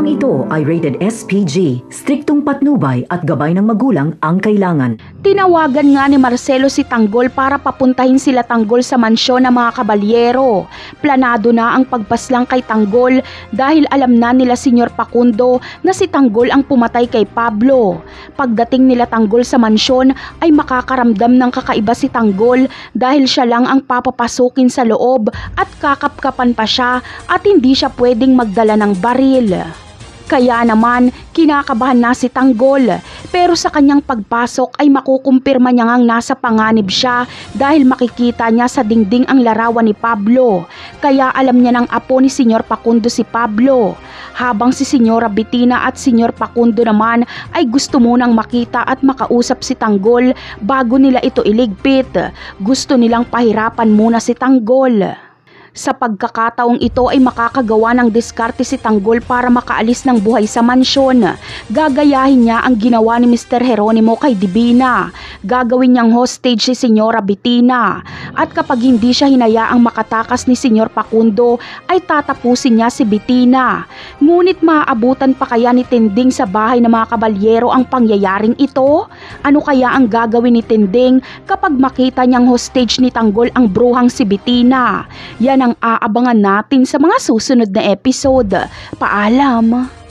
Programang ito ay rated SPG, striktong patnubay at gabay ng magulang ang kailangan. Tinawagan nga ni Marcelo si Tanggol para papuntahin sila Tanggol sa mansyon ng mga kabalyero. Planado na ang pagpaslang kay Tanggol dahil alam na nila Senyor Facundo na si Tanggol ang pumatay kay Pablo. Pagdating nila Tanggol sa mansyon ay makakaramdam ng kakaiba si Tanggol dahil siya lang ang papapasukin sa loob at kakapkapan pa siya at hindi siya pwedeng magdala ng baril. Kaya naman, kinakabahan na si Tanggol, pero sa kanyang pagpasok ay makukumpirma niya ngang nasa panganib siya dahil makikita niya sa dingding ang larawan ni Pablo. Kaya alam niya ng apo ni Senyor Facundo si Pablo. Habang si Senyora Bettina at Senyor Facundo naman ay gusto munang makita at makausap si Tanggol bago nila ito iligpit. Gusto nilang pahirapan muna si Tanggol. Sa pagkakataong ito ay makakagawa ng diskarte si Tanggol para makaalis ng buhay sa mansyon. Gagayahin niya ang ginawa ni Mr. Jeronimo kay Divina. Gagawin niyang hostage si Senyora Bettina. At kapag hindi siya hinayaang makatakas ni Senyor Facundo ay tatapusin niya si Bettina. Ngunit maaabutan pa kaya ni Tinding sa bahay ng mga kabalyero ang pangyayaring ito? Ano kaya ang gagawin ni Tinding kapag makita niyang hostage ni Tanggol ang bruhang si Bettina? Yan ang aabangan natin sa mga susunod na episode. Paalam!